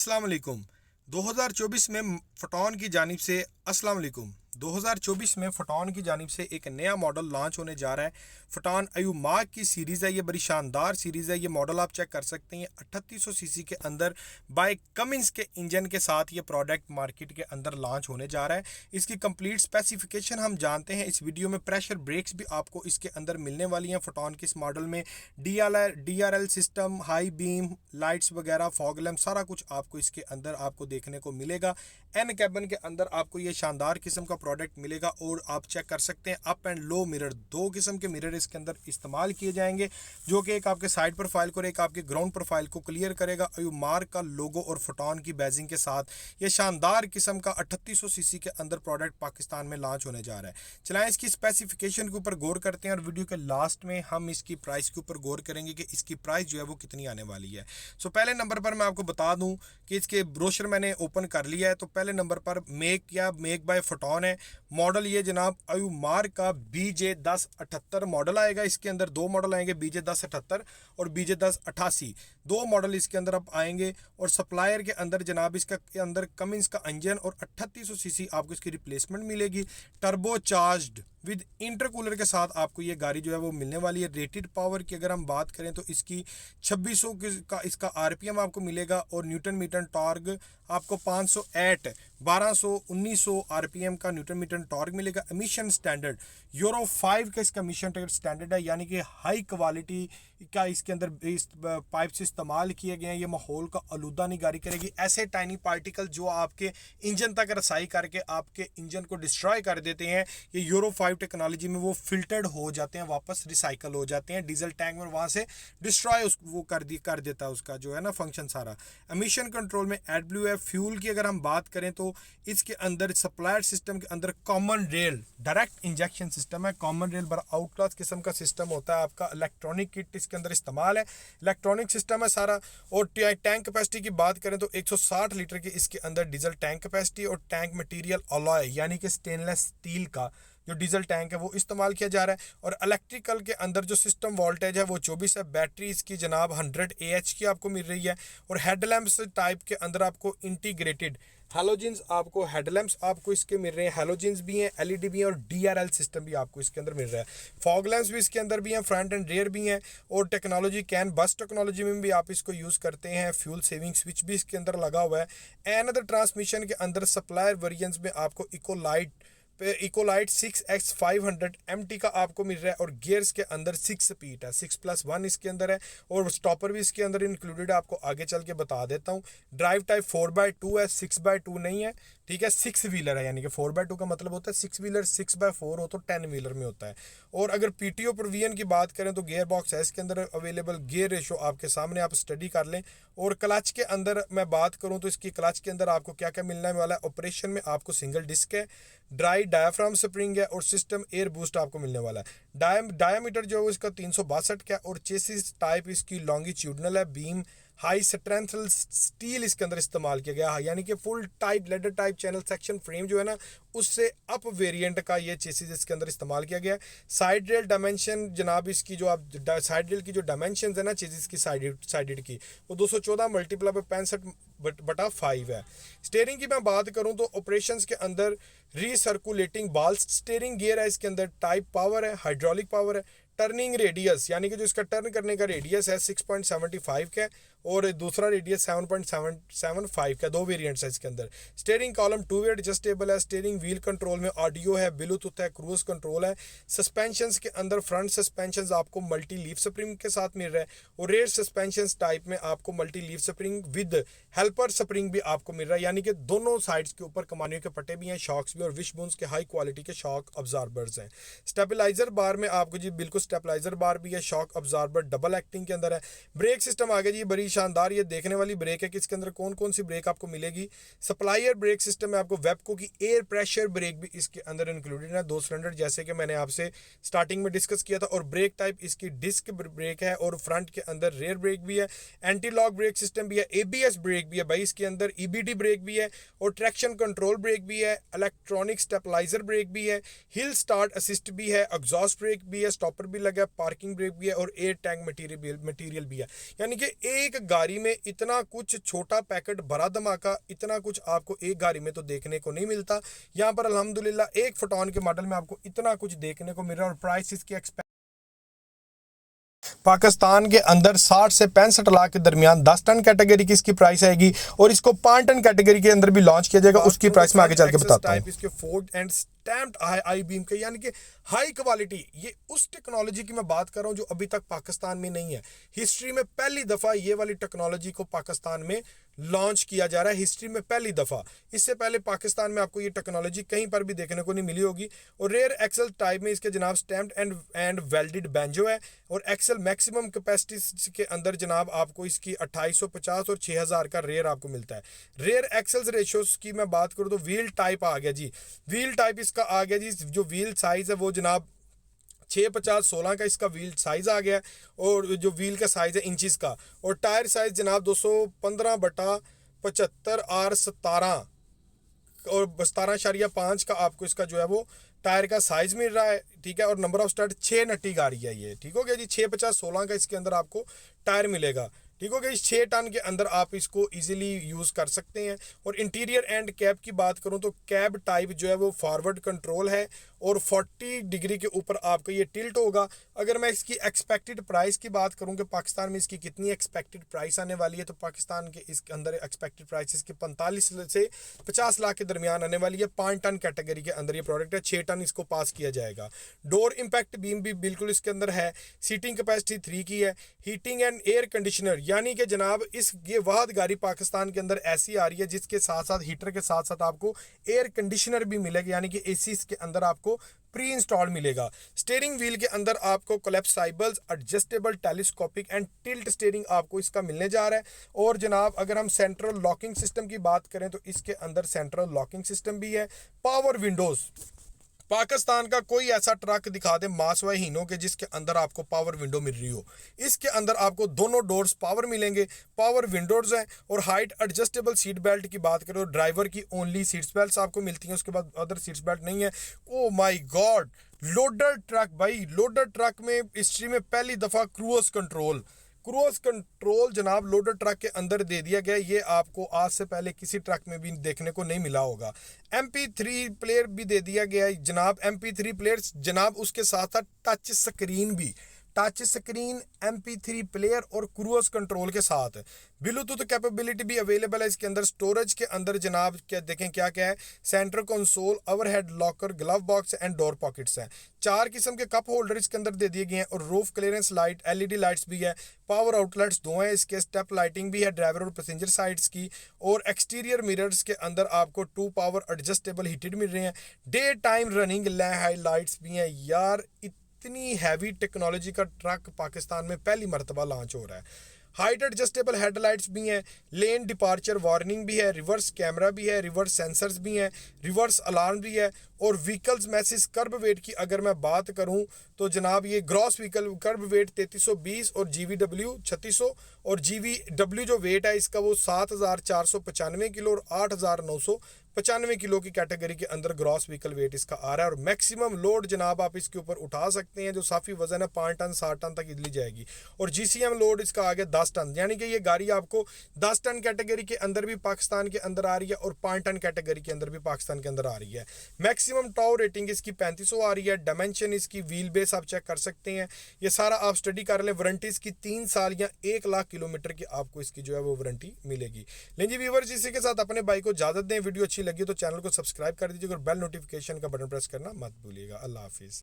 अस्सलाम वालेकुम। 2024 में फोटोन की जानिब से अस्सलाम वालेकुम। 2024 में फोटोन की जानिब से एक नया मॉडल लॉन्च होने जा रहा है। फोटोन अयुमाग की सीरीज़ है, ये बड़ी शानदार सीरीज़ है। ये मॉडल आप चेक कर सकते हैं, 3800 सीसी के अंदर बाय कमिंस के इंजन के साथ ये प्रोडक्ट मार्केट के अंदर लॉन्च होने जा रहा है। इसकी कंप्लीट स्पेसिफिकेशन हम जानते हैं इस वीडियो में। प्रेशर ब्रेक्स भी आपको इसके अंदर मिलने वाली हैं फोटोन के इस मॉडल में। DRL system, high beam lights वगैरह, फॉग लैम्प, सारा कुछ आपको इसके अंदर आपको देखने को मिलेगा। एन कैबिन के अंदर आपको ये शानदार किस्म का प्रोडक्ट मिलेगा। और आप चेक कर सकते हैं अप एंड लो मिरर, दो किस्म के मिरर इसके अंदर इस्तेमाल किए जाएंगे, जो कि एक आपके साइड प्रोफाइल को और एक आपके ग्राउंड प्रोफाइल को क्लियर करेगा। अयुमार्क का लोगो और फोटोन की बैजिंग के साथ ये शानदार किस्म का 3800 सीसी के अंदर प्रोडक्ट पाकिस्तान में लॉन्च होने जा रहा है। चलाएं इसकी स्पेसिफिकेशन के ऊपर गौर करते हैं और वीडियो के लास्ट में हम इसकी प्राइस के ऊपर गौर करेंगे कि इसकी प्राइस जो है वो कितनी आने वाली है। सो पहले नंबर पर मैं आपको बता दूं कि इसके ब्रोशर मैंने ओपन कर लिया है। तो पहले नंबर पर मेक बाय फोटोन है। मॉडल ये जनाब अयुमार्क का BJ1078 मॉडल आएगा। इसके अंदर दो मॉडल आएंगे, BJ1078 और BJ1088, दो मॉडल इसके अंदर अब आएंगे। और सप्लायर के अंदर जनाब इसका अंदर कमिंस का इंजन और 3800 सीसी आपको इसकी रिप्लेसमेंट मिलेगी। टर्बो चार्ज्ड विद इंटरकूलर के साथ आपको ये गाड़ी जो है वो मिलने वाली है। रेटेड पावर की अगर हम बात करें तो इसकी 2600 का इसका RPM आपको मिलेगा और न्यूटन मीटर टॉर्क आपको 508, 1200, 1900 RPM का न्यूटन मीटर टॉर्क मिलेगा। एमिशन स्टैंडर्ड यूरो 5 का इसका एमिशन स्टैंडर्ड है, यानी कि हाई क्वालिटी का इसके अंदर इस पाइप से इस्तेमाल किए गए हैं। ये माहौल का आलूदा नहीं गाड़ी करेगी। ऐसे टाइनी पार्टिकल जो आपके इंजन तक रसाई करके आपके इंजन को डिस्ट्रॉय कर देते हैं, ये यूरो 5 टेक्नोलॉजी में वो फिल्टर्ड हो जाते हैं, वापस रिसाइकल हो जाते हैं डीजल टैंक में, वहाँ से डिस्ट्रॉय वो कर देता है उसका जो है ना फंक्शन सारा। एमिशन कंट्रोल में एडब्ल्यू है। फ्यूल की अगर हम बात करें तो इसके अंदर सप्लायर सिस्टम के अंदर common rail direct injection system है। कॉमन रेल बड़ा आउट क्लास किस्म का सिस्टम होता है। आपका इलेक्ट्रॉनिक किट इसके अंदर इस्तेमाल है, इलेक्ट्रॉनिक सिस्टम है सारा। और टैंक कैपेसिटी की बात करें तो 160 लीटर की इसके अंदर डीजल टैंक कैपेसिटी और टैंक मटेरियल अलॉय यानी कि स्टेनलेस स्टील का जो डीजल टैंक है वो इस्तेमाल किया जा रहा है। और इलेक्ट्रिकल के अंदर जो सिस्टम वोल्टेज है वो 24 है। बैटरी इसकी जनाब 100 AH की आपको मिल रही है। और हेडलैम्प्स टाइप के अंदर आपको इंटीग्रेटेड हेलोजेंस आपको हेडलैम्प्स आपको इसके मिल रहे हैं। हेलोजेंस भी हैं, LED भी हैं और DRL सिस्टम भी आपको इसके अंदर मिल रहा है। फॉग लैम्प्स भी इसके अंदर भी हैं, फ्रंट एंड रेयर भी हैं। और टेक्नोलॉजी कैन बस टेक्नोलॉजी में भी आप इसको यूज़ करते हैं। फ्यूल सेविंग स्विच भी इसके अंदर लगा हुआ है। एंड अदर ट्रांसमिशन के अंदर सप्लायर वेरिएंट्स में आपको इकोलाइट 6X500 MT का आपको मिल रहा है। और गियर्स के अंदर 6 स्पीड है, 6+1 इसके अंदर है। और स्टॉपर भी इसके अंदर इंक्लूडेड है, आपको आगे चल के बता देता हूँ। ड्राइव टाइप 4x2 है, 6x2 नहीं है, ठीक है। 6 व्हीलर है, यानी कि 4x2 का मतलब होता है 6 व्हीलर, 6x4 हो तो 10 व्हीलर में होता है। और अगर PTO पर VN की बात करें तो गियर बॉक्स है इसके अंदर अवेलेबल। गियर रेशो आपके सामने, आप स्टडी कर लें। और क्लच के अंदर मैं बात करूं तो इसकी क्लच के अंदर आपको क्या क्या मिलने वाला है। ऑपरेशन में आपको सिंगल डिस्क है, ड्राई डायाफ्राम स्प्रिंग है और सिस्टम एयर बूस्ट आपको मिलने वाला है। डायामीटर जो है इसका 362 का है। और चेसिस टाइप इसकी लॉन्गिट्यूडनल है। बीम हाई स्ट्रेंथ स्टील इसके अंदर इस्तेमाल किया गया है, यानी कि full type ladder type channel section frame जो है ना उससे अप वेरिएंट का ये चेसिस इसके अंदर इस्तेमाल किया गया है। साइड रेल डायमेंशन जनाब इसकी जो आप साइड रेल की जो डायमेंशन है ना चेसिस की साइडेड की वो 214 × 65/5 है। स्टेयरिंग की मैं बात करूं तो ऑपरेशंस के अंदर रीसर्कुलेटिंग बॉल स्टेयरिंग गियर है इसके अंदर। टाइप पावर है, हाइड्रोलिक पावर है। टर्निंग रेडियस यानी कि जो इसका टर्न करने का रेडियस है 6.75 का है और दूसरा रेडियस 7.75 का, दो वेरिएंट्स है इसके अंदर। स्टीयरिंग कॉलम 2 वे एडजस्टेबल है। स्टीयरिंग व्हील कंट्रोल में ऑडियो है, ब्लूटूथ है, क्रूज कंट्रोल है। सस्पेंशंस के अंदर फ्रंट सस्पेंशंस आपको मल्टी लीफ स्प्रिंग के साथ मिल रहा है। और रेयर सस्पेंशंस टाइप में आपको multi leaf spring with helper spring भी आपको मिल रहा है, यानी कि दोनों साइड्स के ऊपर कमानियों के पट्टे भी हैं, शॉक्स भी और विशबोन्स के हाई क्वालिटी के शॉक अब्जॉर्बर्स हैं। स्टेबलाइजर बार में आपको जी बिल्कुल स्टेबलाइजर बार भी है, शॉक अब्जॉर्बर डबल एक्टिंग के अंदर है। ब्रेक सिस्टम आगे जी बड़ी शानदार ये देखने वाली ब्रेक है कि इसके अंदर कौन कौन सी ब्रेक आपको मिलेगी। सप्लायर ब्रेक सिस्टम में आपको वेबको की एयर प्रेशर ब्रेक भी इसके अंदर इंक्लूडेड है, 2 सिलेंडर, जैसे कि मैंने आपसे स्टार्टिंग में डिस्कस किया था। और ब्रेक टाइप इसकी डिस्क ब्रेक है और फ्रंट के अंदर रेयर ब्रेक भी है, एंटी लॉक ब्रेक सिस्टम भी है, ABS ब्रेक भी है भाई इसके अंदर, EBD ब्रेक भी है और ट्रैक्शन कंट्रोल ब्रेक भी है, इलेक्ट्रॉनिक स्टेबलाइजर ब्रेक भी है, हिल स्टार्ट असिस्ट भी है, एग्जॉस्ट ब्रेक भी है, स्टॉपर भी लगा है, पार्किंग ब्रेक भी है और एयर टैंक मटेरियल भी है। यानी कि एक गाड़ी में इतना कुछ छोटा पैकेट भरा धमाका, इतना कुछ आपको एक गाड़ी में तो देखने को नहीं मिलता। यहाँ पर अल्हम्दुलिल्लाह एक फोटोन के मॉडल में आपको इतना कुछ देखने को मिल रहा है। और प्राइस इसकी पाकिस्तान के अंदर 60 से 65 लाख के दरमियान 10 टन कैटेगरी की इसकी प्राइस आएगी, और इसको 5 टन कैटेगरी के अंदर भी लॉन्च किया जाएगा। उसकी प्राइस में आगे चल के बताता हूँ। इसके Ford and stamped I beam के, यानी कि हाई क्वालिटी, ये उस टेक्नोलॉजी की मैं बात कर रहा हूँ जो अभी तक पाकिस्तान में नहीं है। हिस्ट्री में पहली दफा ये वाली टेक्नोलॉजी को पाकिस्तान में लॉन्च किया जा रहा है, हिस्ट्री में पहली दफा। इससे पहले पाकिस्तान में आपको ये टेक्नोलॉजी कहीं पर भी देखने को नहीं मिली होगी। और रेयर एक्सल टाइप में इसके जनाब स्टैम्प्ड एंड वेल्डेड बैंजो है, और एक्सल मैक्सिमम कैपेसिटी के अंदर जनाब आपको इसकी 2850 और 6000 का रेयर आपको मिलता है। रेयर एक्सल्स रेशियोज की मैं बात करूँ तो व्हील टाइप आ गया जी, व्हील टाइप इसका आ गया जी। जो व्हील साइज है वो जनाब 650/16 का इसका व्हील साइज आ गया, और जो व्हील का साइज है इंचेस का। और टायर साइज जनाब 215/75 R17 और 17.5 का आपको इसका जो है वो टायर का साइज मिल रहा है, ठीक है। और नंबर ऑफ स्टार्ट 6 नट्टी गाड़ी है ये, ठीक हो गया जी। 650/16 का इसके अंदर आपको टायर मिलेगा, ठीक हो गया। इस 6 टन के अंदर आप इसको इजीली यूज़ कर सकते हैं। और इंटीरियर एंड कैब की बात करूं तो कैब टाइप जो है वो फॉरवर्ड कंट्रोल है, और 40 डिग्री के ऊपर आपका ये टिल्ट होगा। अगर मैं इसकी एक्सपेक्टेड प्राइस की बात करूं कि पाकिस्तान में इसकी कितनी एक्सपेक्टेड प्राइस आने वाली है, तो पाकिस्तान के इसके अंदर एक्सपेक्टेड प्राइस इसकी 45 से 50 लाख के दरमियान आने वाली है। 5 टन कैटेगरी के अंदर ये प्रोडक्ट है, 6 टन इसको पास किया जाएगा। डोर इम्पैक्ट बीम भी बिल्कुल इसके अंदर है। सीटिंग कैपेसिटी 3 की है। हीटिंग एंड एयर कंडीशनर, यानी कि जनाब ये वाहद गाड़ी पाकिस्तान के अंदर ऐसी आ रही है जिसके साथ साथ हीटर के साथ साथ आपको एयर कंडीशनर भी मिलेगा, यानी कि एसी के अंदर आपको प्री इंस्टॉल मिलेगा। स्टीयरिंग व्हील के अंदर आपको collapsibles, adjustable, telescopic and tilt steering आपको इसका मिलने जा रहा है। और जनाब अगर हम सेंट्रल लॉकिंग सिस्टम की बात करें तो इसके अंदर सेंट्रल लॉकिंग सिस्टम भी है। पावर विंडोज, पाकिस्तान का कोई ऐसा ट्रक दिखा दे मासवा हीनो के जिसके अंदर आपको पावर विंडो मिल रही हो। इसके अंदर आपको दोनों डोर्स पावर मिलेंगे, पावर विंडोज हैं। और हाइट एडजस्टेबल सीट बेल्ट की बात करें तो ड्राइवर की ओनली सीट्स बेल्ट आपको मिलती हैं, उसके बाद अदर सीट्स बेल्ट नहीं है। Oh my God, loader truck भाई, लोडर ट्रक में हिस्ट्री में पहली दफा क्रूज कंट्रोल जनाब लोडर ट्रक के अंदर दे दिया गया। ये आपको आज से पहले किसी ट्रक में भी देखने को नहीं मिला होगा। MP3 प्लेयर भी दे दिया गया है जनाब, MP3 प्लेयर जनाब, उसके साथ साथ टच स्क्रीन MP3 प्लेयर और क्रूज कंट्रोल के साथ ब्लूटूथ कैपेबिलिटी भी अवेलेबल है इसके अंदर। स्टोरेज के अंदर जनाब क्या देखें क्या क्या है, centre console, overhead locker, glove box and door pockets हैं। 4 किस्म के कप होल्डर इसके अंदर दे दिए गए हैं। और roof clearance light, LED lights भी है। पावर आउटलेट्स 2 हैं इसके। स्टेप लाइटिंग भी है ड्राइवर और पैसेंजर साइड्स की। और एक्सटीरियर मिरर्स के अंदर आपको 2 पावर एडजस्टेबल हीटेड मिल रहे हैं। डे टाइम रनिंग हाइलाइट्स भी हैं। यार इतनी हैवी टेक्नोलॉजी का ट्रक पाकिस्तान में पहली मर्तबा लॉन्च हो रहा है। हाइट एडजस्टेबल हेडलाइट्स भी हैं। लेन डिपार्चर वार्निंग भी है। रिवर्स कैमरा भी है। रिवर्स सेंसर्स भी हैं। रिवर्स अलार्म भी है। और व्हीकल्स मैसेज कर्ब वेट की अगर मैं बात करूं तो जनाब ये ग्रॉस व्हीकल कर्ब वेट 3320 और GVW 3600, और GVW जो वेट है इसका वो 7495 किलो और 8995 किलो की कैटेगरी के अंदर ग्रॉस व्हीकल वेट इसका आ रहा है। और मैक्सिमम लोड जनाब आप इसके ऊपर उठा सकते हैं जो साफ़ी वजन है 5 टन 60 टन तक ली जाएगी। और GCM लोड इसका आ गया 10 टन, यानी कि ये गाड़ी आपको 10 टन कैटेगरी के अंदर भी पाकिस्तान के अंदर आ रही है और 5 टन कैटेगरी के अंदर भी पाकिस्तान के अंदर आ रही है। मैक्सिमम टॉ रेटिंग इसकी 3500 आ रही है। डायमेंशन इसकी व्हील बेस आप चेक कर सकते हैं, ये सारा आप स्टडी कर लें। वारंटी इसकी 3 साल या 1 लाख किलोमीटर की आपको इसकी जो है वो वारंटी मिलेगी। लेकिन जी व्यूअर्स, इसी के साथ अपने भाई को इजाजत दें। वीडियो अच्छी लगी तो चैनल को सब्सक्राइब कर दीजिएगा और बेल नोटिफिकेशन का बटन प्रेस करना मत भूलिएगा। अल्लाह हाफिज़।